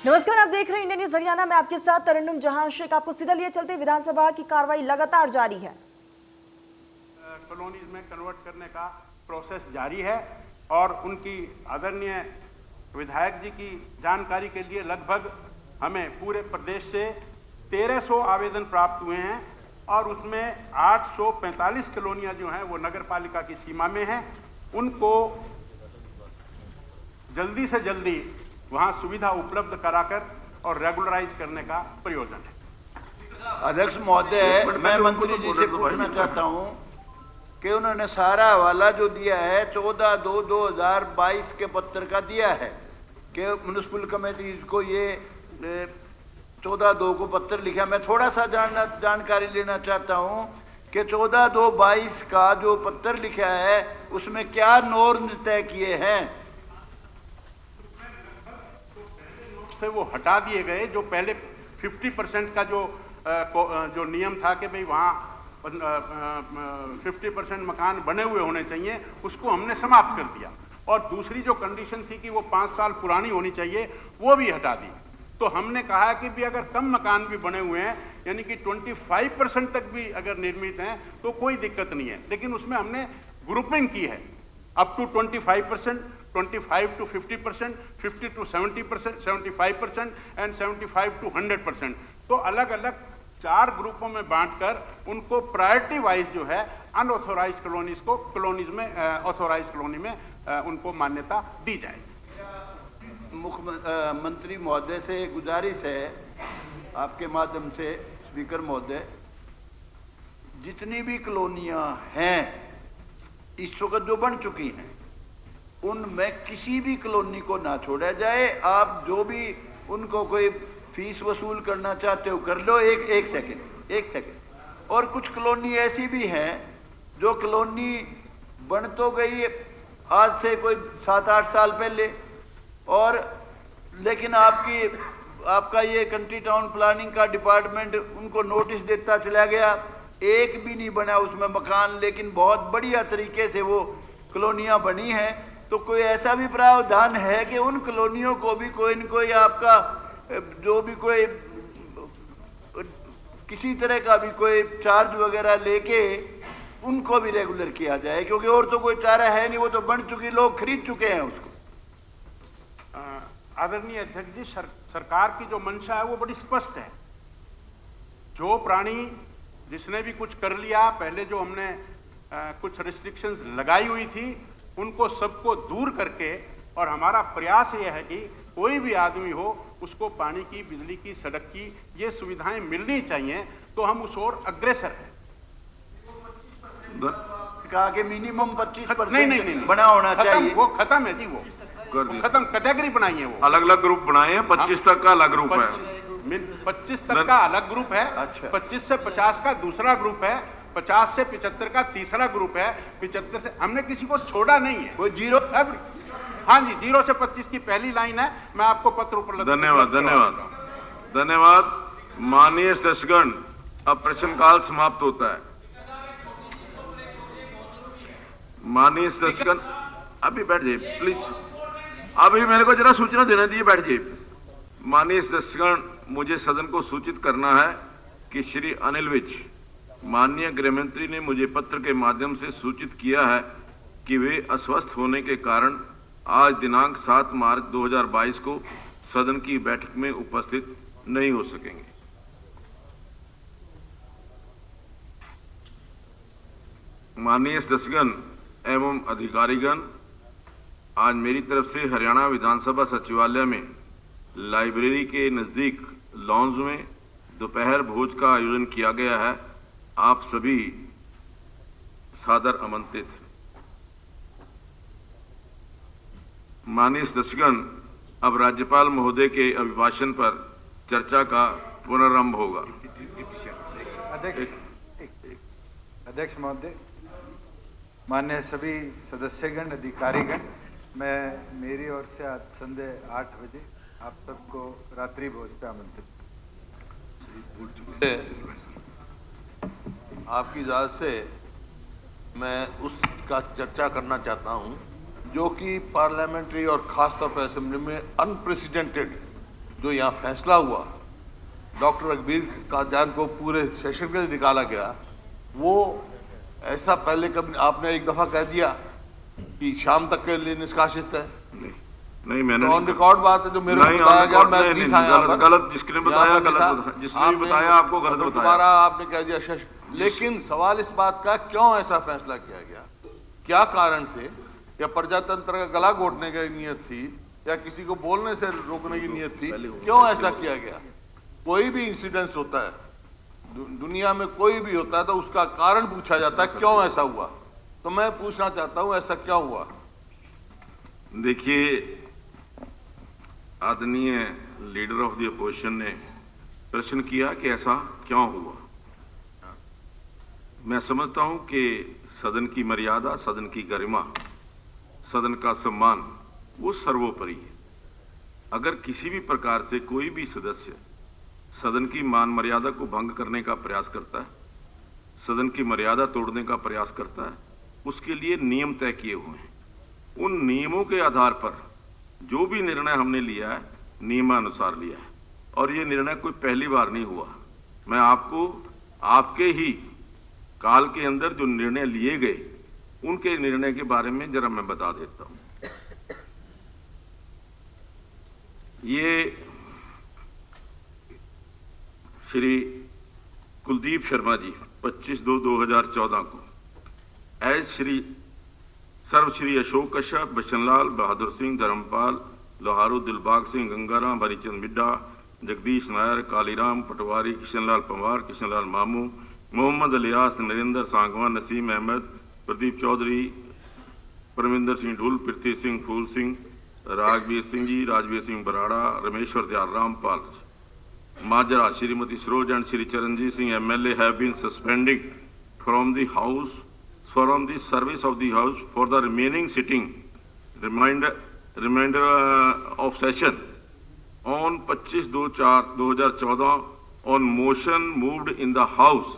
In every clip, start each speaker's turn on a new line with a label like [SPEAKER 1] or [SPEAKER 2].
[SPEAKER 1] नमस्कार, आप देख रहे हैं इंडियन न्यूज हरियाणा में। आपके साथ तरन्नुम जहां शेख। आपको सीधा लिए चलते विधानसभा की कार्रवाई लगातार जारी है।
[SPEAKER 2] कॉलोनीज में कन्वर्ट करने का प्रोसेस जारी है और उनकी आदरणीय विधायक जी की जानकारी के लिए लगभग हमें पूरे प्रदेश से 1300 आवेदन प्राप्त हुए हैं और उसमें 845 कॉलोनियां जो हैं वो नगर पालिका की सीमा में हैं। उनको जल्दी से जल्दी वहां सुविधा उपलब्ध कराकर और रेगुलराइज करने का प्रयोजन है।
[SPEAKER 3] अध्यक्ष महोदय, मैं मंत्री जी से पूछना चाहता हूं कि उन्होंने सारा हवाला जो दिया है 14/2/2022 के पत्र का दिया है कि म्युनिसिपल कमेटी को ये 14/2 को पत्र लिखा। मैं थोड़ा सा जानकारी लेना चाहता हूं कि 14/2/22 का जो पत्र लिखा है उसमें क्या नॉर्म तय किए हैं।
[SPEAKER 2] से वो हटा दिए गए। जो पहले 50% का जो नियम था कि भाई वहाँ 50% मकान बने हुए होने चाहिए, उसको हमने समाप्त कर दिया। और दूसरी जो कंडीशन थी कि वो 5 साल पुरानी होनी चाहिए, वो भी हटा दी। तो हमने कहा कि भी अगर कम मकान भी बने हुए हैं, यानी कि 25% तक भी अगर निर्मित हैं तो कोई दिक्कत नहीं है। लेकिन उसमें हमने ग्रुपिंग की है, up to 25%, 25 to 50%, 50 to 70%, 75% and 75 to 100%। तो अलग अलग 4 ग्रुपों में बांटकर उनको प्रायोरिटी वाइज जो है अनऑथोराइज कॉलोनीज को कॉलोनीज में ऑथोराइज कॉलोनी में उनको मान्यता दी जाएगी।
[SPEAKER 3] मुख्यमंत्री महोदय से गुजारिश है आपके माध्यम से, स्पीकर महोदय, जितनी भी कॉलोनियां हैं इस वक्त जो बन चुकी हैं उनमें किसी भी कॉलोनी को ना छोड़ा जाए। आप जो भी उनको कोई फीस वसूल करना चाहते हो कर लो। एक सेकंड। और कुछ कॉलोनी ऐसी भी हैं जो कॉलोनी बन तो गई आज से कोई 7-8 साल पहले, और लेकिन आपका ये कंट्री टाउन प्लानिंग का डिपार्टमेंट उनको नोटिस देता चला गया, एक भी नहीं बना उसमें मकान, लेकिन बहुत बढ़िया तरीके से वो कॉलोनियां बनी हैं। तो कोई ऐसा भी प्रावधान है कि उन कॉलोनियों को भी कोई न कोई आपका जो भी कोई किसी तरह का भी कोई चार्ज वगैरह लेके उनको भी रेगुलर किया जाए, क्योंकि और तो कोई चारा है नहीं, वो तो बन चुकी, लोग खरीद चुके हैं उसको।
[SPEAKER 2] आदरणीय अध्यक्ष जी, सरकार की जो मंशा है वो बड़ी स्पष्ट है। जो प्राणी जिसने भी कुछ कर लिया, पहले जो हमने कुछ रिस्ट्रिक्शंस लगाई हुई थी उनको सबको दूर करके, और हमारा प्रयास यह है कि कोई भी आदमी हो उसको पानी की, बिजली की, सड़क की ये सुविधाएं मिलनी चाहिए। तो हम उस ओर अग्रसर हैं।
[SPEAKER 3] कहा कि मिनिमम 25%
[SPEAKER 2] नहीं
[SPEAKER 3] बना होना चाहिए।
[SPEAKER 2] वो खत्म है जी, वो खत्म। कैटेगरी बनाई है, वो
[SPEAKER 4] अलग अलग ग्रुप बनाए हैं। 25 तक का अलग ग्रुप है,
[SPEAKER 2] 25 तक का अलग ग्रुप है।
[SPEAKER 3] अच्छा।
[SPEAKER 2] 25 से 50 का दूसरा ग्रुप है, 50 से 75 का तीसरा ग्रुप है, 75 से हमने किसी को छोड़ा नहीं है।
[SPEAKER 3] कोई जीरो,
[SPEAKER 2] हाँ जी, 0 से 25 की पहली लाइन है। मैं आपको पत्र उपलब्ध।
[SPEAKER 4] धन्यवाद। माननीय सदस्यगण, अब प्रश्नकाल समाप्त होता है। माननीय सदस्यगण अभी बैठ जाइए प्लीज। अभी मेरे को जरा सूचना देना दीजिए, बैठ जाइए। माननीय सदस्यगण, मुझे सदन को सूचित करना है कि श्री अनिल विज, माननीय गृह मंत्री ने मुझे पत्र के माध्यम से सूचित किया है कि वे अस्वस्थ होने के कारण आज दिनांक 7 मार्च 2022 को सदन की बैठक में उपस्थित नहीं हो सकेंगे। माननीय सदस्यगण एवं अधिकारीगण, आज मेरी तरफ से हरियाणा विधानसभा सचिवालय में लाइब्रेरी के नजदीक लॉन्ज में दोपहर भोज का आयोजन किया गया है। आप सभी सादर आमंत्रित। माननीय सदस्यगण, अब राज्यपाल महोदय के अभिभाषण पर चर्चा का पुनरारंभ होगा।
[SPEAKER 5] अध्यक्ष महोदय, माननीय सभी सदस्यगण, अधिकारीगण, मेरी ओर से आज संध्या 8 बजे आप सबको रात्रि भोज पे आमंत्रित।
[SPEAKER 6] आपकी इजाज़त से मैं उसका चर्चा करना चाहता हूं जो कि पार्लियामेंट्री और खासतौर पर असेंबली में अनप्रेसिडेंटेड जो यहाँ फैसला हुआ, डॉक्टर अकबर कादियान को पूरे सेशन के लिए निकाला गया, वो ऐसा पहले कभी आपने एक दफा कह दिया कि शाम तक के लिए निष्कासित है?
[SPEAKER 4] नहीं मैंने
[SPEAKER 6] ऑन रिकॉर्ड बात है जो मेरे को बताया गया, मैं नहीं था यहाँ पर।
[SPEAKER 4] गलत जिसने बताया गलत, जिसने भी बताया आपको गलत बताया।
[SPEAKER 6] दोबारा आपने कह दिया लेकिन सवाल इस बात का क्यों ऐसा फैसला किया गया, क्या कारण थे? या प्रजातंत्र का गला घोटने की नीयत थी या किसी को बोलने से रोकने की नीयत थी? क्यों ऐसा किया गया? कोई भी इंसिडेंस होता है दुनिया में, कोई भी होता है तो उसका कारण पूछा जाता है क्यों ऐसा हुआ। तो मैं पूछना चाहता हूं ऐसा क्या हुआ?
[SPEAKER 4] देखिए, आदरणीय लीडर ऑफ द अपोजिशन ने प्रश्न किया कि ऐसा क्यों हुआ। मैं समझता हूं कि सदन की मर्यादा, सदन की गरिमा, सदन का सम्मान वो सर्वोपरि है। अगर किसी भी प्रकार से कोई भी सदस्य सदन की मान मर्यादा को भंग करने का प्रयास करता है, सदन की मर्यादा तोड़ने का प्रयास करता है, उसके लिए नियम तय किए हुए हैं। उन नियमों के आधार पर जो भी निर्णय हमने लिया है, नियमानुसार लिया है, और ये निर्णय कोई पहली बार नहीं हुआ। मैं आपको आपके ही काल के अंदर जो निर्णय लिए गए, उनके निर्णय के बारे में जरा मैं बता देता हूं। ये श्री कुलदीप शर्मा जी 25/2/2014 को एज श्री अशोक कश्यप, बशनलाल, बहादुर सिंह, धर्मपाल, लोहारू, दिलबाग सिंह, गंगाराम, हरिचंद मिड्डा, जगदीश नायर, कालीराम पटवारी, किशनलाल पंवार, किशनलाल मामू, मोहम्मद अलियास, नरेंद्र सांगवान, नसीम अहमद, प्रदीप चौधरी, परमिंदर सिंह ढुल, पृथ्वी सिंह, फूल सिंह, राघवीर Singh ji, Rajvir Singh Barara, Rameshwar Dayal, Rampal Majra, Shrimati Saroj and Shri Charanjit Singh MLA have been suspended from the service of the house for the remaining sitting remainder of session on 25/4/2014 on motion moved in the house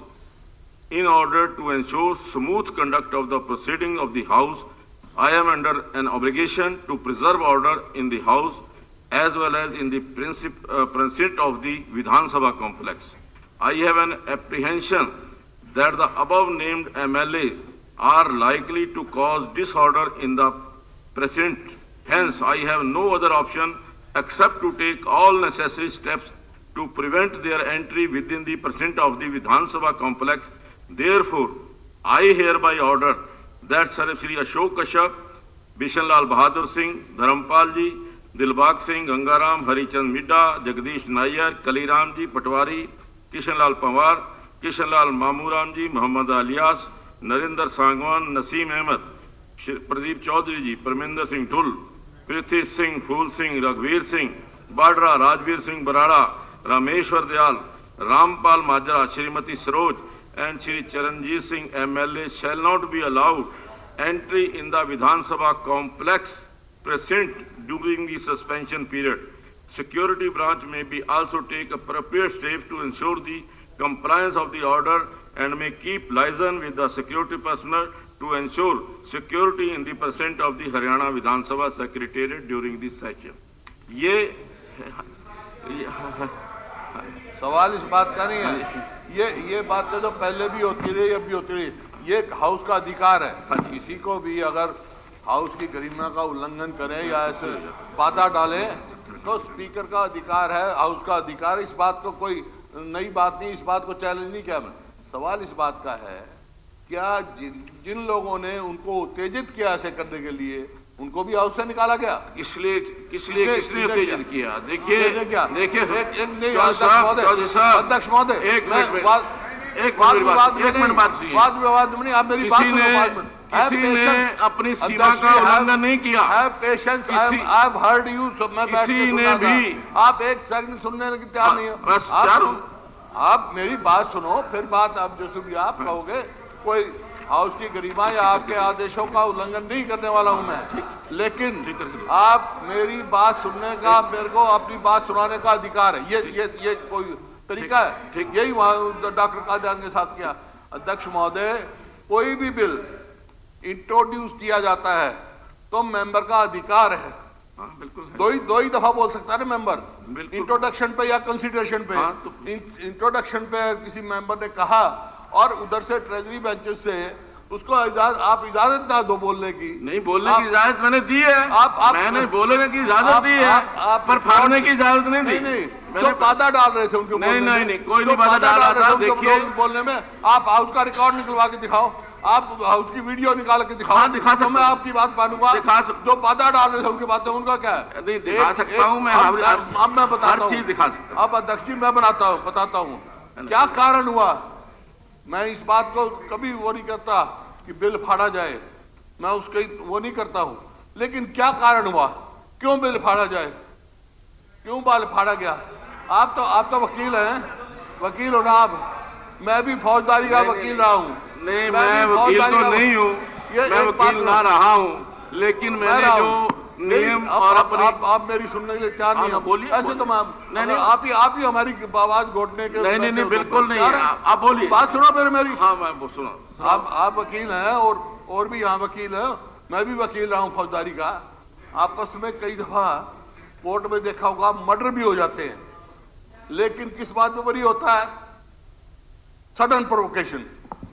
[SPEAKER 4] in order to ensure smooth conduct of the proceeding of the house. I am under an obligation to preserve order in the house as well as in the precinct of the Vidhan Sabha complex. I have an apprehension that the above named MLA are likely to cause disorder in the precinct. Hence, I have no other option except to take all necessary steps to prevent their entry within the precinct of the Vidhan Sabha complex. Therefore, I hereby order that Shri Ashok Kashyap, Bishanlal Bahadur Singh, Dharampal ji, Dilbag Singh, Gangaram, Harichand Midda, Jagdish Nair, Kaliram ji Patwari, Kishanlal Panwar, Kishanlal Mamuram ji, Mohammad Aliyas, Narendra Sangwan, Naseem Ahmed, Pradeep Chaudhary ji, Parminder Singh Dhull, Prithvi Singh, Phool Singh, रघुवीर Singh बाडरा, Rajveer Singh Barara, Rameshwar Dayal, Rampal Majra, Shrimati Saroj and Shri Charanjit Singh MLA shall not be allowed entry in the Vidhan Sabha complex precinct during the suspension period. Security branch may be also take appropriate steps to ensure the compliance of the order and may keep liaison with the security personnel to ensure security in the precinct of the Haryana Vidhan Sabha Secretariat during this session. ये
[SPEAKER 6] सवाल इस बात का नहीं है, ये बातें तो पहले भी होती रही, अब भी होती रही। ये हाउस का अधिकार है, किसी को भी अगर हाउस की गरिमा का उल्लंघन करें या ऐसे बाधा डालें तो स्पीकर का अधिकार है, हाउस का अधिकार है। इस बात को कोई नई बात नहीं, इस बात को चैलेंज नहीं किया मैं। सवाल इस बात का है, क्या जिन लोगों ने उनको उत्तेजित किया ऐसे करने के लिए, उनको भी हाउस से निकाला गया?
[SPEAKER 4] किसने उत्तेजित किया? देखिए
[SPEAKER 6] अध्यक्ष महोदय,
[SPEAKER 4] एक मिनट बात सुनिए।
[SPEAKER 6] वाद विवाद में नहीं, आप मेरी बात सुनो।
[SPEAKER 4] किसी ने अपनी सीमा का उल्लंघन नहीं किया। किसी ने भी,
[SPEAKER 6] आप एक सेकंड सुनने की तैयार नहीं हो। आप मेरी बात सुनो, फिर बात आप जैसे भी आप कहोगे। कोई हाउस की गरिमा या आपके आदेशों का उल्लंघन नहीं करने वाला हूं मैं, लेकिन आप मेरी बात सुनने का, मेरे को अपनी बात सुनाने का अधिकार है। ये कोई तरीका है? यही वहां डॉक्टर कादियान के साथ किया। अध्यक्ष महोदय, कोई भी बिल इंट्रोड्यूस किया जाता है तो मेंबर का अधिकार है
[SPEAKER 4] हाँ बिल्कुल है।
[SPEAKER 6] दो ही दफा बोल सकता है ना मेंबर,
[SPEAKER 4] बिल्कुल।
[SPEAKER 6] इंट्रोडक्शन पे या कंसिडरेशन पे।
[SPEAKER 4] हाँ, तो
[SPEAKER 6] इंट्रोडक्शन पे किसी मेंबर ने कहा और उधर से ट्रेजरी बेंचेस से उसको आप इजाजत ना दो बोलने की।
[SPEAKER 4] नहीं, बोलने की इजाजत मैंने दी है। मैंने बोलने की इजाजत दी है, पर फाड़ने की इजाजत नहीं दी।
[SPEAKER 6] नहीं, जो बाधा डाल रहे थे उनके
[SPEAKER 4] नहीं,
[SPEAKER 6] बोलने
[SPEAKER 4] नहीं,
[SPEAKER 6] में,
[SPEAKER 4] नहीं, कोई
[SPEAKER 6] जो
[SPEAKER 4] नहीं बाधा डाल रहा था। देखिए,
[SPEAKER 6] बोलने में आप हाउस का रिकॉर्ड निकलवा के दिखाओ, आप हाउस की वीडियो निकाल के दिखाओ।
[SPEAKER 4] हाँ, दिखा सकता
[SPEAKER 6] तो मैं आपकी बात मानूंगा। जो बाधा डाल रहे थे उनकी बातें, उनका क्या है?
[SPEAKER 4] नहीं, दिखा सकता हूँ मैं।
[SPEAKER 6] अब मैं बताता
[SPEAKER 4] हर
[SPEAKER 6] हूँ,
[SPEAKER 4] चीज दिखा सकता हूँ।
[SPEAKER 6] अब अध्यक्ष जी मैं बताता हूँ क्या कारण हुआ। मैं इस बात को कभी वो नहीं करता कि बिल फाड़ा जाए, मैं उसके वो नहीं करता हूं, लेकिन क्या कारण हुआ, क्यों बिल फाड़ा जाए, क्यों बिल फाड़ा गया? आप तो वकील हैं, वकील हो ना आप। मैं भी फौजदारी का वकील रहा हूं।
[SPEAKER 4] नहीं, मैं वकील तो नहीं हूँ, मैं वकील ना रहा हूँ, लेकिन मैंने जो नियम और
[SPEAKER 6] आप मेरी सुनने के लिए तैयार नहीं हो।
[SPEAKER 4] बोलिए।
[SPEAKER 6] ऐसे तो मैं आप ही हमारी आवाज घोटने के।
[SPEAKER 4] नहीं, बिल्कुल नहीं, आप बोलिए।
[SPEAKER 6] बात सुनो फिर मेरी।
[SPEAKER 4] हाँ, मैं सुनो।
[SPEAKER 6] आप वकील हैं और भी यहाँ वकील हैं, मैं भी वकील रहा हूँ फौजदारी का। आपस में कई दफा कोर्ट में देखा होगा मर्डर भी हो जाते हैं, लेकिन किस बात में बरी होता है? Sudden provocation.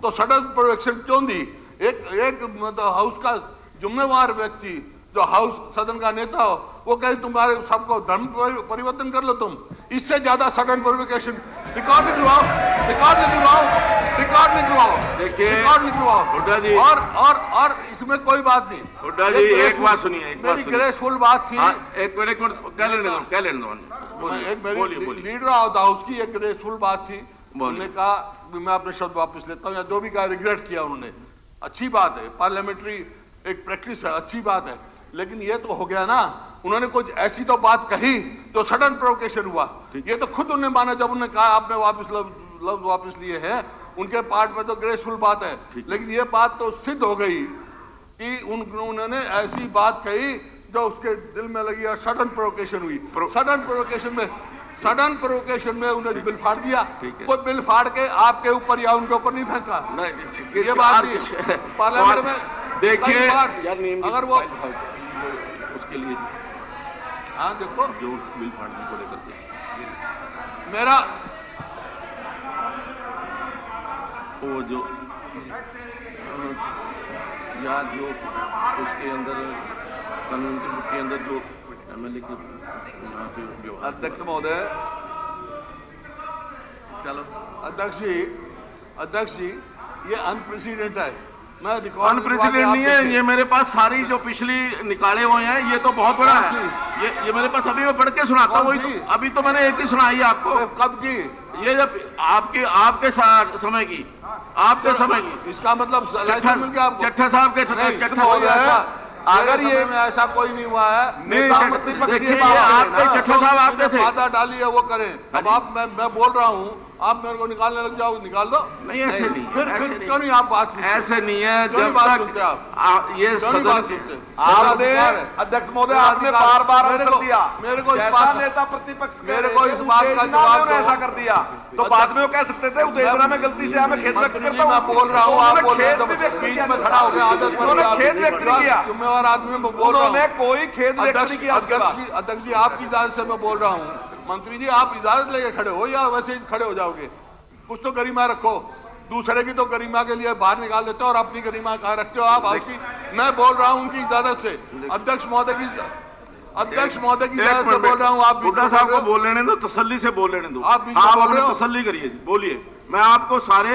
[SPEAKER 6] तो सडन प्रोवोकेशन क्यों दी? एक मतलब हाउस का जिम्मेवार व्यक्ति जो हाउस सदन का नेता हो, वो कहे तुम्हारे सबको धर्म परिवर्तन कर लो तुम। इससे ज्यादा सडन प्रोवोकेशन रिकॉर्ड निकलवाओ।
[SPEAKER 4] देखिए हुड्डा जी,
[SPEAKER 6] और इसमें कोई बात नहीं।
[SPEAKER 4] हुड्डा जी एक बात सुनिए,
[SPEAKER 6] मेरी ग्रेसफुल बात थी।
[SPEAKER 4] एक मिनट कह लेने दो। बोलिए।
[SPEAKER 6] लीडर ऑफ द हाउस की एक ग्रेसफुल बात थी। उन्होंने कहा मैं अपने शब्द वापस लेता हूँ, या जो भी कहा रिग्रेट किया उन्होंने। अच्छी बात है, पार्लियामेंट्री एक प्रैक्टिस है, अच्छी बात है, लेकिन ये तो हो गया ना, उन्होंने कुछ ऐसी तो बात कही जो सडन प्रोवोकेशन हुआ। ये तो खुद उन्होंने माना जब उन्होंने कहा आपने लफ्ज वापस लिए हैं, उनके पार्ट में तो ग्रेसफुल बात है, लेकिन ये बात तो सिद्ध हो गई कि उन्होंने ऐसी बात कही जो उसके दिल में लगी और सडन प्रोवोकेशन हुई। सडन प्रोवोकेशन में उन्हें बिल फाड़ दिया। कोई बिल फाड़ के आपके ऊपर या उनके ऊपर नहीं फेंका। ये बात नहीं पार्लियामेंट में।
[SPEAKER 4] देखिए
[SPEAKER 6] अगर वो
[SPEAKER 4] उसके लिए,
[SPEAKER 6] हाँ देखो
[SPEAKER 4] जो बिल फाड़ने को लेकर के
[SPEAKER 6] मेरा
[SPEAKER 4] वो जो या जो उसके अंदर कानून के बुक के अंदर जो एमएलए के यहाँ पे
[SPEAKER 6] अध्यक्ष महोदय, चलो अध्यक्ष जी ये अनप्रेसिडेंट है। मैं
[SPEAKER 4] अनप्रेसिडेंट नहीं है, ये मेरे पास सारी जो पिछली निकाले हुए हैं, ये तो बहुत बड़ा है। ये मेरे पास अभी मैं पढ़ के सुनाता हूँ। अभी तो मैंने एक ही सुनाई है आपको।
[SPEAKER 6] कब की?
[SPEAKER 4] ये जब आपके समय की,
[SPEAKER 6] इसका मतलब
[SPEAKER 4] चट्टा साहब के
[SPEAKER 6] अगर ये में ऐसा कोई नहीं हुआ है।
[SPEAKER 4] देखिए आपके चट्टा साहब आपके थे,
[SPEAKER 6] बाधा डाली है वो करें। अब आप मैं बोल रहा हूँ, आप मेरे को निकालने लग जाओ, निकाल दो।
[SPEAKER 4] नहीं ऐसे नहीं,
[SPEAKER 6] फिर क्यों नहीं आप बात
[SPEAKER 4] ऐसे नहीं है। जब तक ये
[SPEAKER 6] आपने अध्यक्ष महोदय आपने बार कर दिया, मेरे को इस बात नेता प्रतिपक्ष मेरे को इस बात का जवाब ऐसा कर दिया, तो बाद में वो कह सकते थे उत्तेजना में गलती से हमें खेद व्यक्त करता हूं। मैं बोल रहा हूं, आप बोल रहे हैं, बीच में खड़ा हो गया। आदत खेद व्यक्त नहीं किया, जिम्मेवार आदमी में बोल रहा हूं, कोई खेद व्यक्त नहीं किया। अध्यक्ष जी आपकी इजाजत से मैं बोल रहा हूँ। मंत्री जी आप इजाजत लेके खड़े हो या वैसे ही खड़े हो जाओगे? कुछ तो गरिमा रखो। दूसरे की तो गरिमा के लिए बाहर निकाल देते हो और अपनी गरिमा कहाँ रखते हो आप? आपकी मैं बोल रहा हूँ उनकी इजाजत से, अध्यक्ष महोदय की इजाजत से बोल रहा हूँ। आप
[SPEAKER 4] हुड्डा साहब को बोल लेने दो, तसल्ली से बोल लेने दो। आप तसल्ली करिए, बोलिए। मैं आपको सारे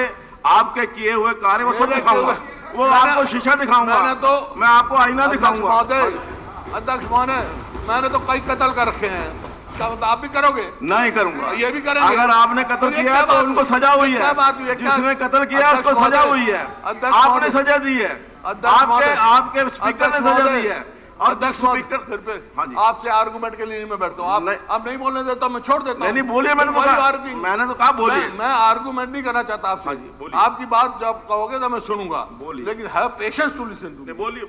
[SPEAKER 4] आपके किए हुए कार्य वो सब दिखाऊंगा, वो आपको शीशा दिखाऊंगा, मैं आपको आईना दिखाऊंगा।
[SPEAKER 6] अध्यक्ष महोदय मैंने तो कई कत्ल कर रखे हैं, आप भी करोगे?
[SPEAKER 4] नहीं करूंगा।
[SPEAKER 6] ये भी करेंगे।
[SPEAKER 4] अगर आपने कत्ल किया तो उनको सजा हुई है, जिसने कत्ल किया उसको सजा हुई है, आपने सजा दी है, आपके स्पीकर ने सजा दी है।
[SPEAKER 6] अध्यक्ष स्पीकर आपसे आर्गुमेंट के लिए मैं बैठता हूँ, आप नहीं बोलने देता, मैं छोड़ देता हूँ।
[SPEAKER 4] नहीं बोलिए, मैंने तो कहा बोलिए।
[SPEAKER 6] मैं आर्गुमेंट नहीं करना चाहता आपसे, आपकी बात जब कहोगे तो मैं सुनूंगा, लेकिन है पेशेंस टू लिसन।
[SPEAKER 4] बोलिए।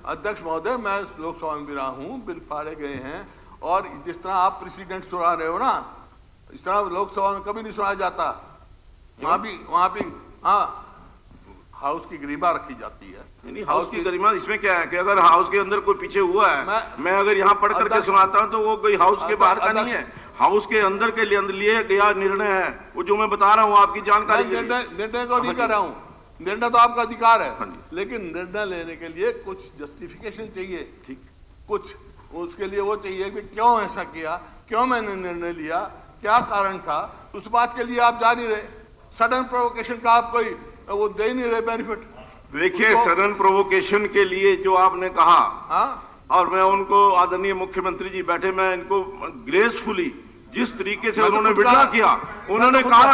[SPEAKER 6] अध्यक्ष महोदय मैं लोकसभा में भी रहा हूँ, बिल फाड़े गए हैं, और जिस तरह आप प्रेसिडेंट सुना रहे हो ना, इस तरह लोकसभा में कभी नहीं सुनाया जाता। वहां भी हाँ हाउस की गरिमा रखी जाती है।
[SPEAKER 4] नहीं, हाउस की गरिमा इसमें क्या है कि अगर हाउस के अंदर कोई पीछे हुआ है, मैं अगर यहाँ पढ़ करके सुनाता हूँ तो वो कोई हाउस के बाहर का नहीं है, हाउस के अंदर के लिए गया निर्णय है, वो जो मैं बता रहा हूँ आपकी जानकारी।
[SPEAKER 6] निर्णय को नहीं कर रहा हूँ, निर्णय तो आपका अधिकार है, लेकिन निर्णय लेने के लिए कुछ जस्टिफिकेशन चाहिए, ठीक, कुछ उसके लिए वो चाहिए कि क्यों ऐसा किया, क्यों मैंने निर्णय लिया, क्या कारण था, उस बात के लिए आप जा नहीं रहे। सडन प्रोवोकेशन का आप कोई वो दे नहीं रहे बेनिफिट।
[SPEAKER 4] देखिए, सडन प्रोवोकेशन के लिए जो आपने कहा,
[SPEAKER 6] हाँ,
[SPEAKER 4] और मैं उनको, आदरणीय मुख्यमंत्री जी बैठे, मैं इनको ग्रेसफुली जिस तरीके से उन्होंने विड्रॉ किया, उन्होंने कहा,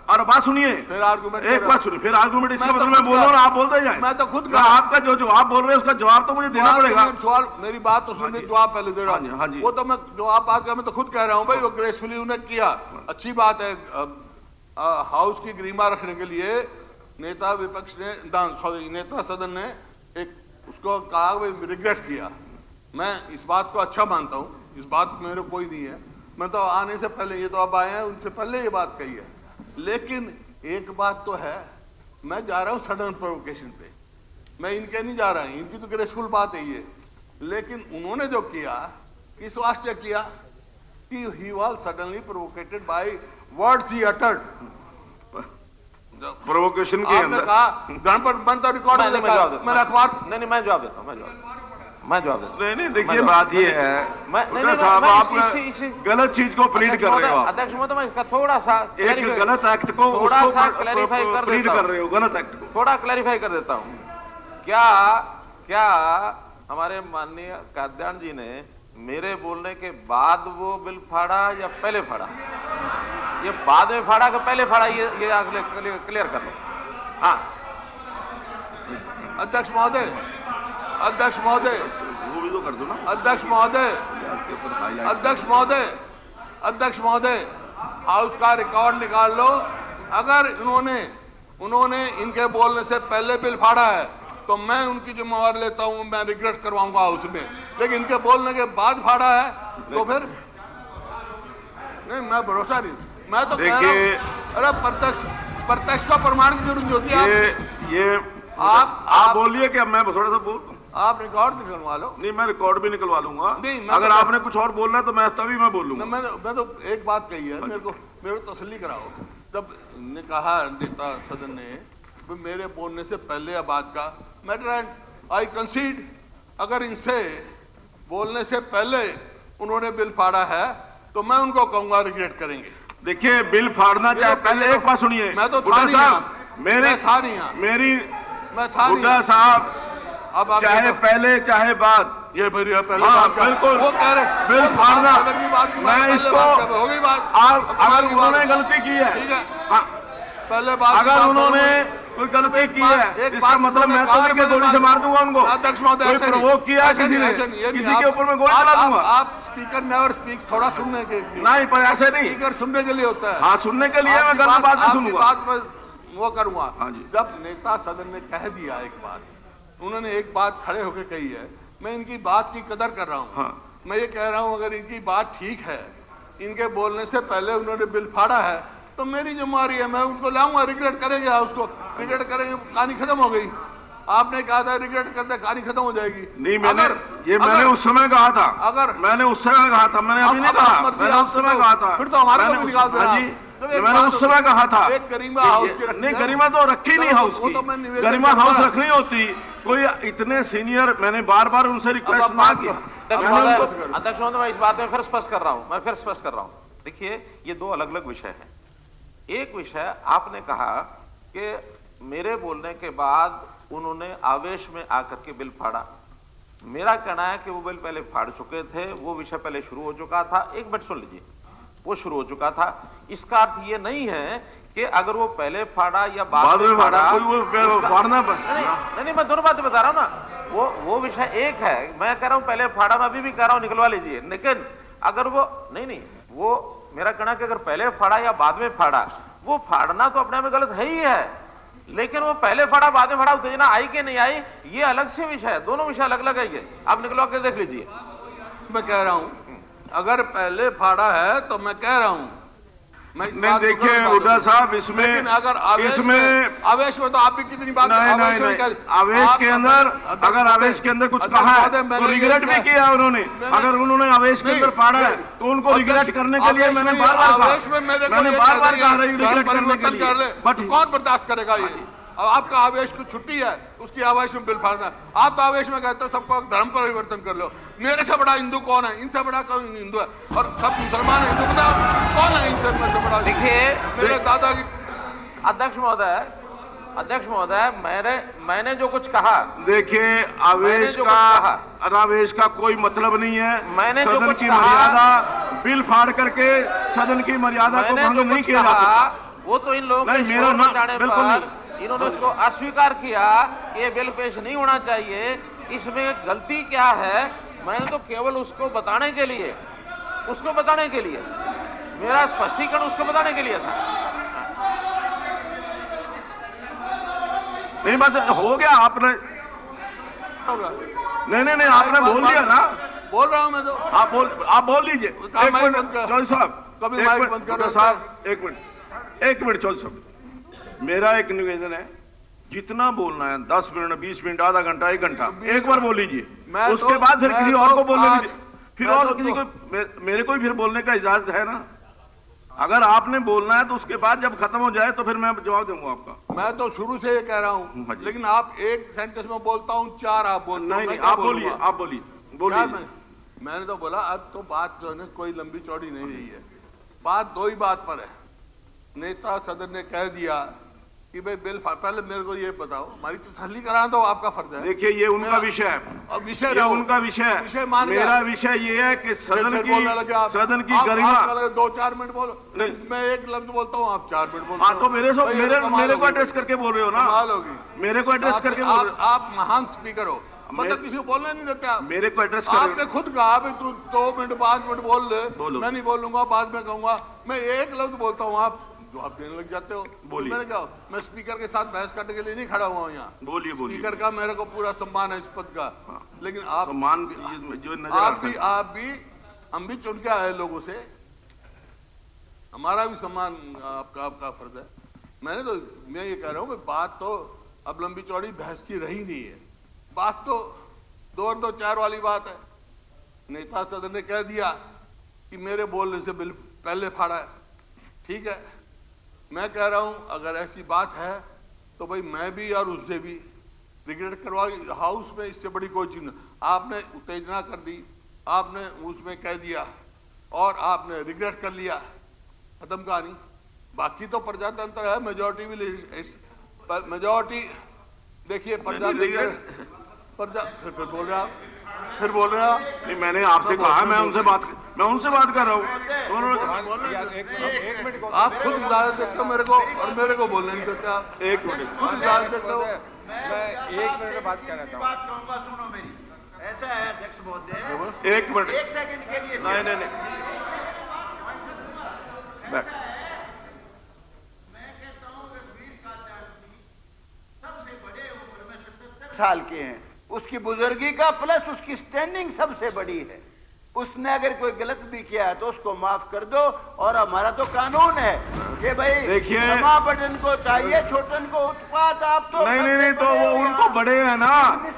[SPEAKER 4] और बात सुनिए,
[SPEAKER 6] फिर आर्गुमेंट,
[SPEAKER 4] एक बात सुनिए, फिर आर्गुमेंट, इसका मतलब मैं बोल रहा हूँ, आप बोलते जाए।
[SPEAKER 6] मैं तो खुद
[SPEAKER 4] आपका जो जवाब बोल रहे हैं उसका जवाब तो मुझे देना पड़ेगा।
[SPEAKER 6] सवाल, मेरी बात तो सुनिए, जवाब पहले दे रहा हूँ, वो तो मैं जवाब बात कर, मैं तो खुद कह रहा हूँ भाई, वो ग्रेसफुली उन्हें किया, अच्छी बात है। हाउस की गरिमा रखने के लिए नेता विपक्ष ने, सॉरी, नेता सदन ने एक उसको कहा, रिग्रेट किया। मैं इस बात को अच्छा मानता हूँ, इस बात में मेरे कोई नहीं है, मैं तो आने से पहले, ये तो अब आए हैं, उनसे पहले ये बात कही है। लेकिन एक बात तो है, मैं जा रहा हूं सडन प्रोवोकेशन पे, मैं इनके नहीं जा रहा हूं, इनकी तो ग्रेसफुल बात है ये, लेकिन उन्होंने जो किया, किस वास्ते किया कि he was suddenly provoked by words he uttered.
[SPEAKER 4] Provocation के अंदर
[SPEAKER 6] कहा गणपत बनता रिकॉर्ड, मेरा अखबार,
[SPEAKER 7] नहीं, मैं जवाब देता हूं, मैं जवाब देता हूं।
[SPEAKER 4] नहीं, देखिए, बात ये है साहब, आप गलत चीज को प्लीड कर रहे हो।
[SPEAKER 7] अध्यक्ष महोदय, मैं इसका थोड़ा सा
[SPEAKER 4] एक गलत एक्ट को
[SPEAKER 7] थोड़ा सा क्लैरिफाई कर
[SPEAKER 4] प्लीड कर रहे हो, गलत एक्ट को
[SPEAKER 7] थोड़ा क्लैरिफाई कर देता हूं। क्या हमारे माननीय कात्यायन जी ने मेरे बोलने के बाद वो बिल फाड़ा या पहले फाड़ा? ये बाद में फाड़ा कि पहले फाड़ा, ये क्लियर कर लो। हाँ,
[SPEAKER 6] अध्यक्ष महोदय, अध्यक्ष महोदय,
[SPEAKER 4] वो भी तो कर दो ना।
[SPEAKER 6] अध्यक्ष महोदय, अध्यक्ष महोदय, अध्यक्ष महोदय, हाउस का रिकॉर्ड निकाल लो। अगर उन्होंने इनके बोलने से पहले बिल फाड़ा है तो मैं उनकी जिम्मेवारी लेता हूं, मैं रिग्रेट करवाऊंगा हाउस में, लेकिन इनके बोलने के बाद फाड़ा है तो फिर नहीं, मैं भरोसा नहीं, मैं तो कह रहा हूं, अरे प्रत्यक्ष का प्रमाण की जरूरत होती है।
[SPEAKER 4] ये आप बोलिए कि मैं थोड़ा सा बोल,
[SPEAKER 6] आप रिकॉर्ड निकलवा लो।
[SPEAKER 4] नहीं, मैं रिकॉर्ड भी निकलवा लूंगा।
[SPEAKER 6] नहीं,
[SPEAKER 4] अगर आपने कुछ और बोलना है तो मैं तभी मैं बोलूंगा।
[SPEAKER 6] मैं तो एक बात कही है, मेरे को तसल्ली कराओ। जब ने कहा नेता सदन ने मेरे बोलने से पहले बात का मैटर, एंड आई कंसीड, अगर इनसे बोलने से पहले उन्होंने बिल फाड़ा है तो मैं उनको कहूंगा रिग्रेट करेंगे।
[SPEAKER 4] देखिए, बिल फाड़ना चाहे पहले, एक बात सुनिए,
[SPEAKER 6] मैं तो था नहीं,
[SPEAKER 4] मैं था बुड्ढा साहब,
[SPEAKER 6] अब
[SPEAKER 4] चाहे पहले चाहे बाद,
[SPEAKER 6] ये पहले
[SPEAKER 4] बिल्कुल
[SPEAKER 6] वो कह रहे
[SPEAKER 4] बिल फाड़ना,
[SPEAKER 6] मैं
[SPEAKER 4] इसको,
[SPEAKER 6] हो गई बात,
[SPEAKER 4] अगर उन्होंने गलती की है,
[SPEAKER 6] ठीक है, पहले बात,
[SPEAKER 4] अगर उन्होंने कोई गलती की है, इसका मतलब मैं तो लेके गोली से मार दूंगा उनको।
[SPEAKER 6] अध्यक्ष महोदय,
[SPEAKER 4] कोई प्रोवोक किया किसी ने, किसी के ऊपर मैं गोली चला दूंगा।
[SPEAKER 6] आप स्पीकर नेवर स्पीक, थोड़ा सुनने के
[SPEAKER 4] नहीं, पर ऐसे नहीं,
[SPEAKER 6] स्पीकर सुनने के लिए होता है।
[SPEAKER 4] हाँ, सुनने के लिए मैं गलत बात नहीं सुनूंगा,
[SPEAKER 6] बात मैं वो करूंगा। जब नेता सदन ने कह दिया एक बात, उन्होंने एक बात खड़े होकर कही है, मैं इनकी बात की कदर कर रहा हूँ। मैं ये कह रहा हूँ, अगर इनकी बात ठीक है, इनके बोलने से पहले उन्होंने बिल फाड़ा है तो मेरी जिम्मेवारी है, मैं उनको लाऊंगा, रिग्रेट करेंगे, उसको रिग्रेट करेंगे, कहानी खत्म हो गई। आपने कहा था रिग्रेट करते कहानी खत्म हो जाएगी।
[SPEAKER 4] नहीं, मैंने उस समय कहा था, मैंने उस समय कहा था, मैंने अभी नहीं कहा, मैंने उस समय कहा था,
[SPEAKER 6] फिर तो हमारे को भी निकाल देना।
[SPEAKER 4] मैंने उस समय कहा था,
[SPEAKER 6] एक गरिमा हाउस की,
[SPEAKER 4] नहीं, गरिमा तो रखी नहीं हाउस की, गरिमा हाउस रखनी होती, कोई इतने सीनियर, मैंने बार बार उनसे रिक्वेस्ट ना की।
[SPEAKER 7] अध्यक्ष महोदय, मैं इस बात में फिर स्पष्ट कर रहा हूं, देखिए, ये दो अलग अलग विषय हैं। एक विषय आपने कहा कि मेरे बोलने के बाद उन्होंने आवेश में आकर के बिल फाड़ा। मेरा कहना है कि वो बिल पहले फाड़ चुके थे, वो विषय पहले शुरू हो चुका था। एक मिनट सुन लीजिए, वो शुरू हो चुका था। इसका अर्थ ये नहीं है कि अगर वो पहले फाड़ा या बाद में फाड़ा, नहीं, मैं दोनों बातें बता रहा हूं ना, वो विषय एक है। मैं कह रहा हूं पहले फाड़ा, मैं अभी भी कह रहा हूं निकलवा लीजिए, लेकिन अगर वो नहीं, वो मेरा कहना कि अगर पहले फाड़ा या बाद में फाड़ा, वो फाड़ना तो अपने में गलत है ही है, लेकिन वो पहले फाड़ा बाद में फाड़ा, उत्तेजना आई कि नहीं आई, ये अलग से विषय है। दोनों विषय अलग अलग है, ये आप निकलवा के देख लीजिए।
[SPEAKER 6] मैं कह रहा हूं, अगर पहले फाड़ा है तो मैं कह रहा हूं
[SPEAKER 4] नहीं देखिए हुड्डा साहब, इसमें
[SPEAKER 6] अगर आवेश में तो आप भी कितनी बात
[SPEAKER 4] नहीं, आवेश के अंदर अगर आवेश के अंदर कुछ कहा है तो रिग्रेट भी किया उन्होंने। अगर उन्होंने आवेश के अंदर फाड़ा है तो उनको रिग्रेट करने के लिए मैंने बार बार कहा रिग्रेट करने के लिए,
[SPEAKER 6] बट कौन बर्दाश्त करेगा ये? अब आपका आवेश की छुट्टी है, उसकी आवेश में बिल फाड़ना। आप तो आवेश में कहते हो सबको धर्म परिवर्तन कर लो। मेरे से बड़ा हिंदू कौन है? इनसे बड़ा कौन हिंदू है? और सब मुसलमान है, हिंदू बताओ कौन है इनसे बड़ा?
[SPEAKER 7] देखिए
[SPEAKER 6] मेरे दादा की
[SPEAKER 7] अध्यक्ष महोदय, मैंने जो कुछ कहा,
[SPEAKER 4] देखिए आवेश का कोई मतलब नहीं है।
[SPEAKER 7] मैंने जो
[SPEAKER 4] सदन
[SPEAKER 7] कुछ
[SPEAKER 4] की
[SPEAKER 7] कहा,
[SPEAKER 4] मर्यादा बिल फाड़ करके सदन की मर्यादा को भंग नहीं किया जा सकता।
[SPEAKER 7] वो तो इन लोगों के शोर मचाने पर इन्होंने उसको अस्वीकार किया कि ये बिल पेश नहीं होना चाहिए। इसमें गलती क्या है? मैंने तो केवल उसको बताने के लिए मेरा स्पष्टीकरण उसको बताने के लिए था।
[SPEAKER 4] नहीं बस हो गया, आपने नहीं आपने बोल दिया ना।
[SPEAKER 6] बोल रहा हूं मैं तो।
[SPEAKER 4] आप बोल लीजिए। एक मिनट चौधरी साहब,
[SPEAKER 6] कभी माइक बंद कर
[SPEAKER 4] साहब, एक मिनट चौधरी साहब, मेरा एक निवेदन है, जितना बोलना है 10 मिनट 20 मिनट आधा घंटा 1 घंटा एक बार बोल लीजिए, उसके बाद फिर किसी और को बोलने दीजिए, फिर और किसी को मेरे को भी फिर बोलने का इजाजत है ना। अगर आपने बोलना है तो उसके बाद जब खत्म हो जाए तो फिर मैं जवाब दूंगा आपका।
[SPEAKER 6] मैं तो शुरू से ये कह रहा हूँ, लेकिन आप एक सेंटेंस में बोलता हूँ 4 आप बोल।
[SPEAKER 4] नहीं आप बोलिए।
[SPEAKER 6] मैंने तो बोला अब तो बात जो है ना कोई लंबी चौड़ी नहीं रही है, बात 2 ही बात पर है। नेता सदन ने कह दिया कि भाई बिल, पहले मेरे को ये बताओ, हमारी तसल्ली कराना तो आपका फर्ज है।
[SPEAKER 4] देखिए ये उनका विषय है,
[SPEAKER 6] और विषय
[SPEAKER 4] उनका विषय है, मेरा विषय ये है कि सदन की गरिमा।
[SPEAKER 6] 2-4 मिनट बोलो, मैं 1 लफ्ज बोलता हूँ, आप 4 मिनट बोलते
[SPEAKER 4] हो। तो मेरे को एड्रेस करके बोल रहे हो ना, मेरे को एड्रेस करके बोल रहे हो।
[SPEAKER 6] आप महान स्पीकर हो, मतलब किसी को बोलना नहीं देते आप।
[SPEAKER 4] मेरे को एड्रेस
[SPEAKER 6] आपने खुद कहा भाई तू 2 मिनट 5 मिनट बोल ले, मैं नहीं बोलूंगा, बाद में कहूंगा। मैं 1 लफ्ज बोलता हूँ, आप जवाब देने लग जाते हो। मैंने क्या, मैं स्पीकर के साथ बहस करने के लिए नहीं खड़ा हुआ हूँ यहाँ।
[SPEAKER 4] बोलिए।
[SPEAKER 6] स्पीकर का मेरे को पूरा सम्मान है इस पद का। लेकिन आप
[SPEAKER 4] सम्मान जो नजर
[SPEAKER 6] आप भी हम भी चुन के आए लोगों से, हमारा भी सम्मान आपका फर्ज है। मैं ये कह रहा हूँ कि बात तो अब लंबी चौड़ी बहस की रही नहीं है, बात तो 2 और 2 4 वाली बात है। नेता सदन ने कह दिया कि मेरे बोलने से बिल पहले फाड़ा है, ठीक है। मैं कह रहा हूं अगर ऐसी बात है तो भाई मैं भी और उससे भी रिग्रेट करवा, हाउस में इससे बड़ी कोई चीज नहीं। आपने उत्तेजना कर दी, आपने उसमें कह दिया और आपने रिग्रेट कर लिया, खत्म कहानी। बाकी तो प्रजातंत्र है, मेजॉरिटी देखिए प्रजा फिर बोल रहे आप।
[SPEAKER 4] नहीं मैंने आपसे कहा, मैं उनसे बात कर रहा हूँ।
[SPEAKER 6] आप खुद इजाजत देते हो मेरे को और मेरे को बोलने नहीं देते आप।
[SPEAKER 4] 1 मिनट
[SPEAKER 6] खुद इजाजत देते हो।
[SPEAKER 5] मैं 1 मिनट में बात करना चाहूँगा।
[SPEAKER 3] बात कहूँगा, सुनो मेरी। ऐसा है अध्यक्ष महोदय,
[SPEAKER 4] 1 मिनट
[SPEAKER 3] 1 सेकंड के लिए
[SPEAKER 4] नहीं
[SPEAKER 3] मैं कहता हूँ कि वीर कात्यायन सबसे बड़े उम्र में 77 साल के हैं, उसकी बुजुर्गी का प्लस उसकी स्टैंडिंग सबसे बड़ी है। उसने अगर कोई गलत भी किया है तो उसको माफ कर दो। और हमारा तो कानून है कि भाई क्षमा बड़न को चाहिए, छोटन को उत्पात। आप तो
[SPEAKER 4] नहीं तो वो उनको बड़े है ना,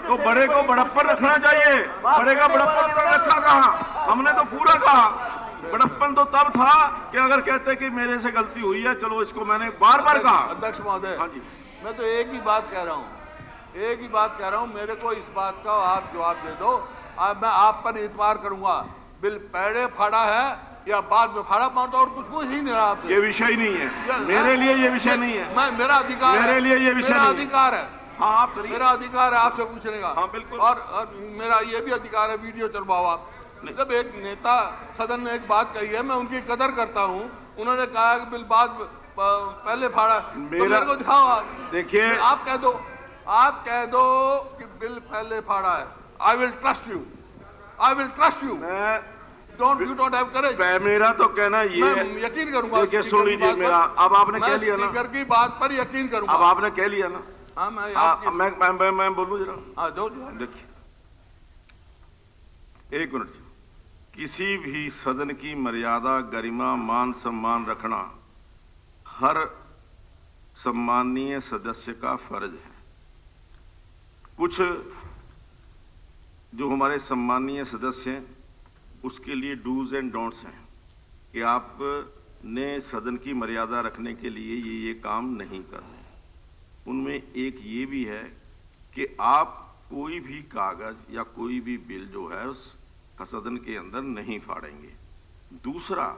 [SPEAKER 4] तो बड़े को बड़प्पन रखना चाहिए। बड़े का बड़प्पन रखा कहाँ? हमने तो पूरा कहा। बड़प्पन तो तब था कि अगर कहते कि मेरे से गलती हुई है, चलो इसको मैंने बार बार कहा।
[SPEAKER 6] अध्यक्ष महोदय,
[SPEAKER 4] हाँ जी,
[SPEAKER 6] मैं तो एक ही बात कह रहा हूँ, मेरे को इस बात का आप जवाब दे दो। मैं आप पर इतबार करूंगा, बिल पहले फाड़ा है या बाद में फाड़ा, मानता और कुछ ही नहीं रहा।
[SPEAKER 4] ये विषय नहीं है मेरे लिए, ये विषय नहीं है।
[SPEAKER 6] मेरा अधिकार,
[SPEAKER 4] मेरे लिए ये विषय नहीं
[SPEAKER 6] अधिकार है।
[SPEAKER 4] हाँ आप करिए,
[SPEAKER 6] मेरा अधिकार है आपसे पूछने का।
[SPEAKER 4] हाँ बिल्कुल।
[SPEAKER 6] और मेरा ये भी अधिकार है, वीडियो चलवाओ आप। जब एक नेता सदन ने एक बात कही है, मैं उनकी कदर करता हूँ। उन्होंने कहा कि बिल बाद पहले फाड़ा, तो मेरे को दिखाओ आप।
[SPEAKER 4] देखिए
[SPEAKER 6] आप कह दो कि बिल पहले फाड़ा है। I will trust you. You don't have courage.
[SPEAKER 4] मेरा तो कहना ये है,
[SPEAKER 6] मैं यकीन करूंगा।
[SPEAKER 4] देखिए सुन लीजिए मेरा, अब आपने कह लिया ना,
[SPEAKER 6] स्पीकर की बात पर यकीन करूंगा।
[SPEAKER 4] अब आपने कह लिया ना।
[SPEAKER 6] हाँ
[SPEAKER 4] मैं बोलूं जरा।
[SPEAKER 6] हाँ दो।
[SPEAKER 4] देखिए 1 मिनट, किसी भी सदन की मर्यादा, गरिमा, मान सम्मान रखना हर सम्मानीय सदस्य का फर्ज है। कुछ जो हमारे सम्मानीय सदस्य हैं उसके लिए डूज एंड डोंट्स हैं कि आपने सदन की मर्यादा रखने के लिए ये काम नहीं करने। उनमें एक ये भी है कि आप कोई भी कागज या कोई भी बिल जो है उस सदन के अंदर नहीं फाड़ेंगे। दूसरा,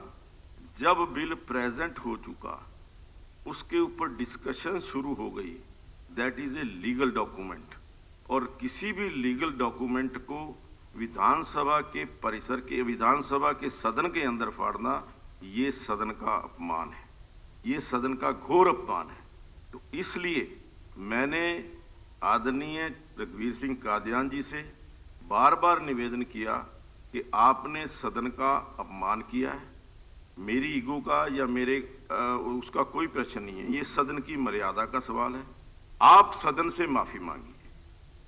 [SPEAKER 4] जब बिल प्रेजेंट हो चुका उसके ऊपर डिस्कशन शुरू हो गई, that is a legal document, और किसी भी लीगल डॉक्यूमेंट को विधानसभा के परिसर के, विधानसभा के सदन के अंदर फाड़ना ये सदन का अपमान है, ये सदन का घोर अपमान है। तो इसलिए मैंने आदरणीय रघुवीर सिंह कादियान जी से बार बार निवेदन किया कि आपने सदन का अपमान किया है। मेरी ईगो का या मेरे उसका कोई प्रश्न नहीं है, ये सदन की मर्यादा का सवाल है। आप सदन से माफी मांगिए।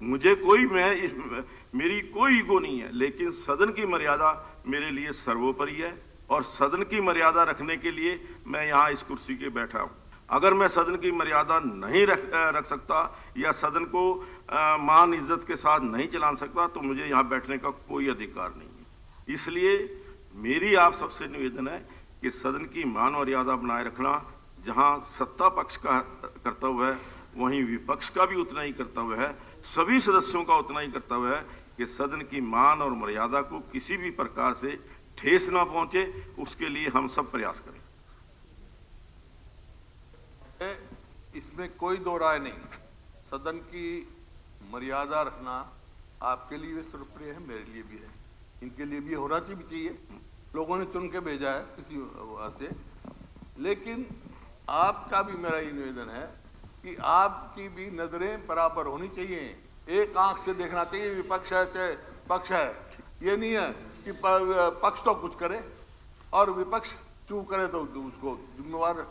[SPEAKER 4] मुझे कोई मेरी कोई ईगो नहीं है, लेकिन सदन की मर्यादा मेरे लिए सर्वोपरि है और सदन की मर्यादा रखने के लिए मैं यहाँ इस कुर्सी के बैठा हूँ। अगर मैं सदन की मर्यादा नहीं रख सकता या सदन को मान इज्जत के साथ नहीं चला सकता तो मुझे यहाँ बैठने का कोई अधिकार नहीं है। इसलिए मेरी आप सबसे निवेदन है कि सदन की मान मर्यादा बनाए रखना, जहाँ सत्ता पक्ष का कर्तव्य है वहीं विपक्ष का भी उतना ही कर्तव्य है, सभी सदस्यों का उतना ही कर्तव्य है कि सदन की मान और मर्यादा को किसी भी प्रकार से ठेस ना पहुंचे, उसके लिए हम सब प्रयास करें।
[SPEAKER 6] इसमें कोई दो राय नहीं। सदन की मर्यादा रखना आपके लिए भी सर्वप्रिय है, मेरे लिए भी है, इनके लिए भी होना चाहिए। लोगों ने चुन के भेजा है किसी वजह से, लेकिन आपका भी मेरा ये निवेदन है कि आपकी भी नजरें बराबर होनी चाहिए। एक आंख से देखना चाहिए, विपक्ष है चाहे पक्ष है। ये नहीं है कि पक्ष तो कुछ करे और विपक्ष चूक करे तो उसको जिम्मेवार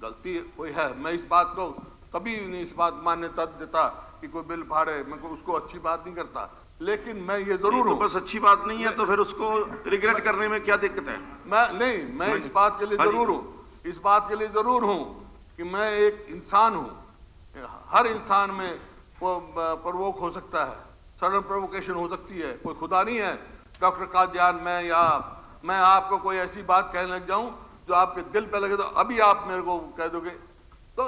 [SPEAKER 6] गलती कोई है। मैं इस बात को कभी नहीं इस बात मान्यता देता कि कोई बिल फाड़े, मैं उसको अच्छी बात नहीं करता, लेकिन मैं ये जरूर हूँ।
[SPEAKER 4] बस अच्छी बात नहीं है तो फिर उसको रिग्रेट करने में क्या दिक्कत है?
[SPEAKER 6] मैं इस बात के लिए जरूर हूँ, इस बात के लिए जरूर हूँ कि मैं एक इंसान हूँ। हर इंसान में प्रवोक हो सकता है, सडन प्रोवोकेशन हो सकती है, कोई खुदा नहीं है डॉक्टर कादियान में, या मैं आपको कोई ऐसी बात कहने लग जाऊं जो आपके दिल पे लगे तो अभी आप मेरे को कह दोगे। तो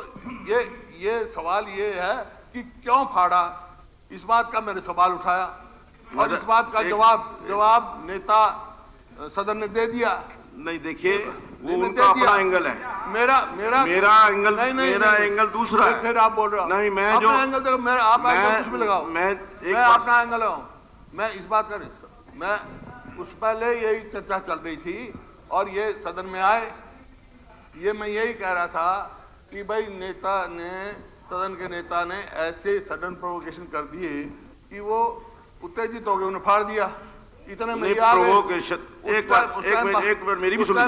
[SPEAKER 6] ये सवाल ये है कि क्यों फाड़ा, इस बात का मैंने सवाल उठाया और इस बात का जवाब नेता सदन ने दे दिया।
[SPEAKER 4] नहीं, देखिए वो उनका अपना एंगल है, मेरा एंगल दूसरा है।
[SPEAKER 6] फिर आप बोल रहे हो
[SPEAKER 4] नहीं, मैं
[SPEAKER 6] अपना
[SPEAKER 4] जो
[SPEAKER 6] एंगल देखो, आप एंगल कुछ भी लगाओ, मैं अपना एंगल लगाऊं। मैं इस बात का नहीं, मैं उस पहले यही चर्चा चल रही थी और ये सदन में आए, ये मैं यही कह रहा था कि भाई सदन के नेता ने ऐसे सडन प्रोवोकेशन कर दिए कि वो उत्तेजित हो गए, उन्हें फाड़ दिया। इतने में
[SPEAKER 4] प्रोवोकेशन एक मिनट मेरी भी सुनिए।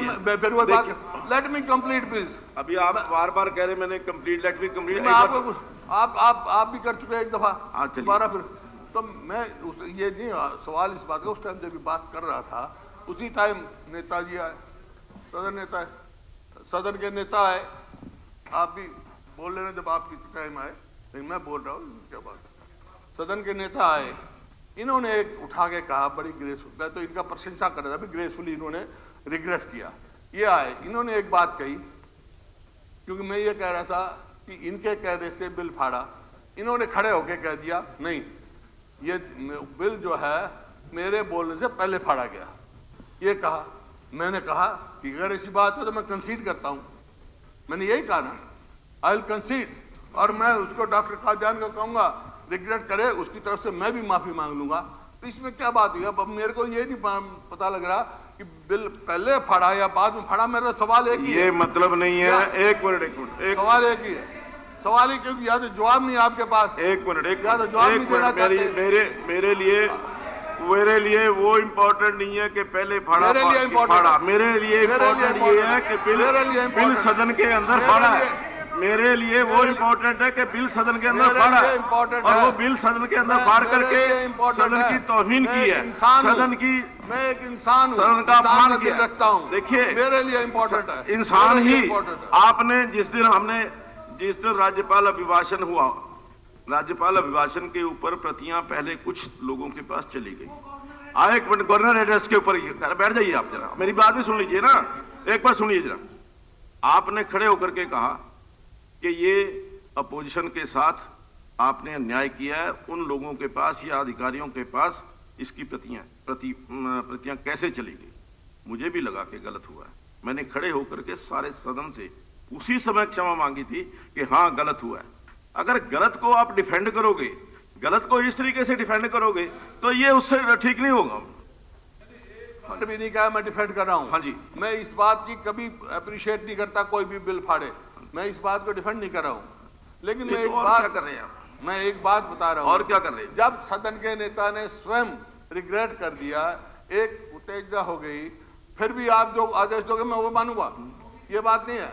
[SPEAKER 6] Let me complete please.
[SPEAKER 4] अभी आप बार कह रहे मैंने कंप्लीट, लेट मी कंप्लीट।
[SPEAKER 6] आपको आप भी कर चुके एक दफा, दोबारा फिर तो मैं ये नहीं सवाल इस बात का, उस टाइम जब भी बात कर रहा था उसी टाइम नेताजी आए, सदन के नेता आए, आप भी बोल लेना जब आपकी टाइम आए, लेकिन मैं बोल रहा हूँ क्या बात। सदन के नेता आए, इन्होंने एक उठा के कहा बड़ी ग्रेसफुल, मैं तो इनका प्रशंसा कर रहा था, ग्रेसफुली इन्होंने रिग्रेट किया। ये आए, इन्होंने एक बात कही, क्योंकि मैं ये कह रहा था कि इनके कहने से बिल फाड़ा, इन्होंने खड़े होके कह दिया नहीं, ये बिल जो है मेरे बोलने से पहले फाड़ा गया। ये कहा, मैंने कहा कि अगर ऐसी बात है तो मैं कंसीड करता हूं, मैंने यही कहा ना, आई विल कंसीड, और मैं उसको डॉक्टर कादियान को कहूंगा रिग्रेट करे, उसकी तरफ से मैं भी माफी मांग लूंगा। तो इसमें क्या बात हुई? अब मेरे को ये नहीं पता लग रहा कि बिल पहले फाड़ा या बाद में फाड़ा, मेरा सवाल एक ही है।
[SPEAKER 4] ये मतलब नहीं है, एक मिनट
[SPEAKER 6] सवाल एक ही है, सवाल ही, क्योंकि या तो जवाब नहीं आपके पास।
[SPEAKER 4] एक मिनट
[SPEAKER 6] मेरे
[SPEAKER 4] लिए वो इम्पोर्टेंट नहीं है कि पहले फाड़ा,
[SPEAKER 6] मेरे लिए इम्पोर्टेंट
[SPEAKER 4] ये है कि बिल सदन के अंदर फाड़ा है। मेरे लिए वो इम्पोर्टेंट है कि बिल सदन के अंदर
[SPEAKER 6] मेरे
[SPEAKER 4] फाड़ा
[SPEAKER 6] लिए important
[SPEAKER 4] और
[SPEAKER 6] है।
[SPEAKER 4] वो बिल सदन के अंदर
[SPEAKER 6] मैं-
[SPEAKER 4] फाड़
[SPEAKER 6] मेरे लिए
[SPEAKER 4] करके
[SPEAKER 6] important
[SPEAKER 4] सदन
[SPEAKER 6] है।
[SPEAKER 4] की तौहीन
[SPEAKER 6] मैं
[SPEAKER 4] की
[SPEAKER 6] एक
[SPEAKER 4] है,
[SPEAKER 6] इंसान हूँ।
[SPEAKER 4] सदन की
[SPEAKER 6] मैं एक इंसान हूँ,
[SPEAKER 4] सदन का अपमान
[SPEAKER 6] इंसान का दिल
[SPEAKER 4] किया।
[SPEAKER 6] रखता हूँ।
[SPEAKER 4] देखिए,
[SPEAKER 6] मेरे लिए इम्पोर्टेंट है,
[SPEAKER 4] इंसान
[SPEAKER 6] मेरे लिए
[SPEAKER 4] ही
[SPEAKER 6] important है।
[SPEAKER 4] आपने जिस दिन राज्यपाल अभिभाषण हुआ, राज्यपाल अभिभाषण के ऊपर प्रतियां पहले कुछ लोगों के पास चली गई। एक मिनट, गवर्नर एड्रेस के ऊपर बैठ जाइए आप, जरा मेरी बात भी सुन लीजिए ना, एक बार सुनिए जरा। आपने खड़े होकर के कहा कि ये अपोजिशन के साथ आपने अन्याय किया है, उन लोगों के पास या अधिकारियों के पास इसकी प्रतियां कैसे चली गई। मुझे भी लगा कि गलत हुआ है। मैंने खड़े होकर के सारे सदन से उसी समय क्षमा मांगी थी कि हाँ गलत हुआ है। अगर गलत को आप डिफेंड करोगे, गलत को इस तरीके से डिफेंड करोगे तो ये उससे ठीक नहीं होगा।
[SPEAKER 6] भी नहीं कहा मैं डिफेंड कर रहा हूँ।
[SPEAKER 4] हाँ जी।
[SPEAKER 6] मैं इस बात की कभी अप्रिशिएट नहीं करता कोई भी बिल फाड़े, मैं इस बात को डिफेंड नहीं कर रहा हूँ। लेकिन मैं एक बात
[SPEAKER 4] क्या कर रहे हैं आप?
[SPEAKER 6] मैं एक बात बता रहा हूँ।
[SPEAKER 4] और क्या कर रहे हैं?
[SPEAKER 6] जब सदन के नेता ने स्वयं रिग्रेट कर दिया, एक उत्तेजना हो गई, फिर भी आप जो आदेश दोगे मैं वो मानूंगा, ये बात नहीं है।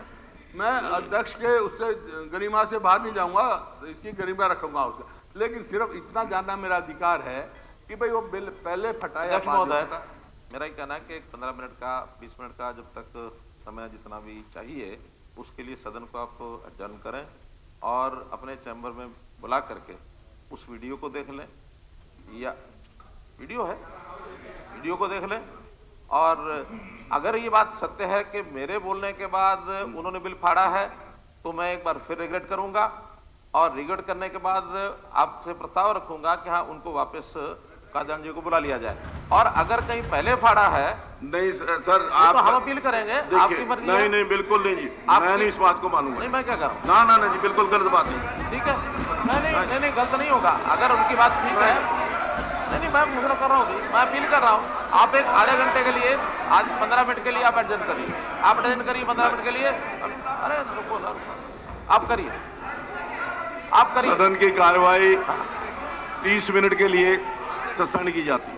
[SPEAKER 6] मैं अध्यक्ष के उससे गरिमा से बाहर नहीं जाऊंगा, इसकी गरिमा रखूंगा उससे, लेकिन सिर्फ इतना जानना मेरा अधिकार है कि भाई वो बिल पहले फटाया बाद में फटा।
[SPEAKER 7] मेरा ही कहना है कि 15 मिनट का 20 मिनट का जब तक समय जितना भी चाहिए उसके लिए सदन को आप अडजर्न करें और अपने चैम्बर में बुला करके उस वीडियो को देख लें, या वीडियो है, वीडियो को देख लें। और अगर ये बात सत्य है कि मेरे बोलने के बाद उन्होंने बिल फाड़ा है तो मैं एक बार फिर रिग्रेट करूंगा और रिग्रेट करने के बाद आपसे प्रस्ताव रखूंगा कि हाँ उनको वापस कादयान जी को बुला लिया जाए। और अगर कहीं पहले फाड़ा है
[SPEAKER 4] नहीं सर, आप
[SPEAKER 7] तो हम अपील करेंगे, आपकी मर्जी है।
[SPEAKER 4] नहीं बिल्कुल नहीं जी, मैं नहीं इस बात को मानूंगा।
[SPEAKER 7] नहीं, मैं क्या कर रहा हूँ?
[SPEAKER 4] ना जी, बिल्कुल गलत बात नहीं।
[SPEAKER 7] ठीक है, नहीं गलत नहीं होगा अगर उनकी बात ठीक है। नहीं मैं मुजरा कर रहा हूँ, मैं अपील कर रहा हूँ। आप एक आधे घंटे के लिए, आज 15 मिनट के लिए आप एडजस्ट करिए, आप एडजस्ट करिए 15 मिनट के लिए। अरे रुको सर, आप करिए।
[SPEAKER 4] सदन की कार्रवाई 30 मिनट के लिए सस्पेंड की जाती है।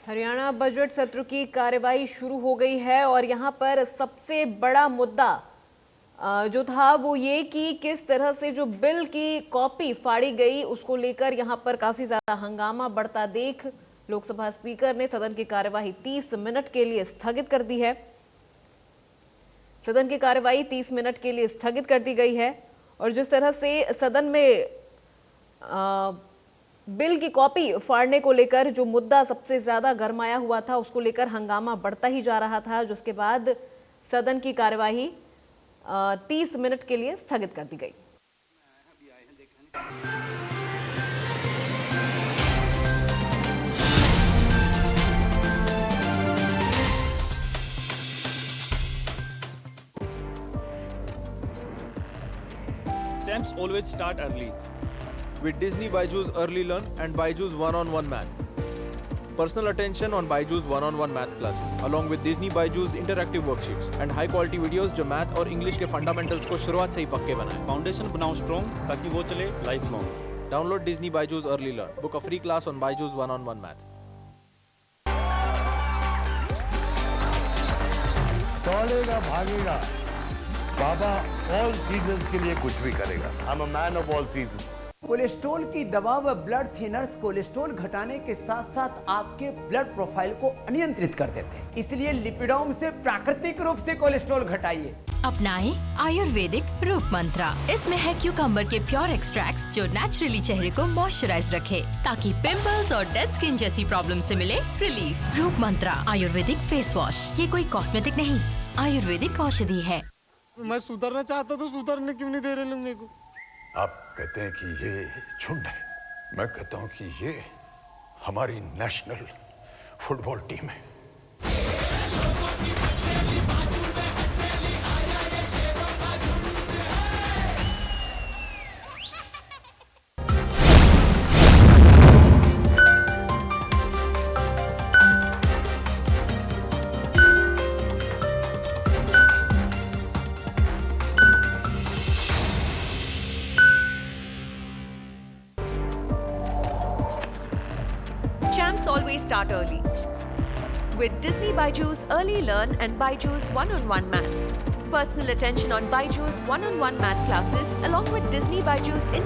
[SPEAKER 8] हरियाणा बजट सत्र की कार्यवाही शुरू हो गई है और यहां पर सबसे बड़ा मुद्दा जो था वो ये कि किस तरह से जो बिल की कॉपी फाड़ी गई उसको लेकर यहां पर काफी ज्यादा हंगामा बढ़ता देख लोकसभा स्पीकर ने सदन की कार्यवाही 30 मिनट के लिए स्थगित कर दी है। सदन की कार्यवाही 30 मिनट के लिए स्थगित कर दी गई है और जिस तरह से सदन में बिल की कॉपी फाड़ने को लेकर जो मुद्दा सबसे ज्यादा गरमाया हुआ था उसको लेकर हंगामा बढ़ता ही जा रहा था, जिसके बाद सदन की कार्यवाही 30 मिनट के लिए स्थगित कर दी गई।
[SPEAKER 9] Champs always start early with Disney Byju's Early Learn and Byju's One-on-One Math. Personal attention on Byju's One-on-One Math classes, along with Disney Byju's interactive worksheets and high-quality videos जो मैथ और English के fundamentals को शुरुआत से ही पक्के बनाए।
[SPEAKER 10] Foundation बनाओ strong ताकि वो चले life long.
[SPEAKER 9] Download Disney Byju's Early Learn. Book a free class on Byju's One-on-One Math.
[SPEAKER 11] दौड़ेगा भागेगा, बाबा ऑल सीजन्स के लिए कुछ भी करेगा। I am a man of all seasons.
[SPEAKER 12] Cholesterol की दवा व ब्लड थिनर्स कोलेस्ट्रॉल घटाने के साथ साथ आपके ब्लड प्रोफाइल को अनियंत्रित कर देते हैं, इसलिए लिपिडोम से प्राकृतिक रूप से कोलेस्ट्रॉल घटाइए।
[SPEAKER 13] अपनाएं आयुर्वेदिक रूप मंत्रा। इसमें है क्यूकम्बर के प्योर एक्सट्रैक्ट्स जो नेचुरली चेहरे को मॉइस्चराइज रखे ताकि पिंपल्स और डेड स्किन जैसी प्रॉब्लम से मिले रिलीफ। रूप मंत्रा आयुर्वेदिक फेस वॉश, ये कोई कॉस्मेटिक नहीं, आयुर्वेदिक औषधि है।
[SPEAKER 14] मैं सुधरना चाहता तो सुधरने क्यों नहीं दे रहे लोग मेरे को?
[SPEAKER 11] आप कहते हैं कि ये झुंड है, मैं कहता हूं कि ये हमारी नेशनल फुटबॉल टीम है।
[SPEAKER 15] Results always start early. With Disney Byju's Early Learn and Byju's One-on-One Maths. Personal attention on Byju's one-on-one math classes along with Disney Byju's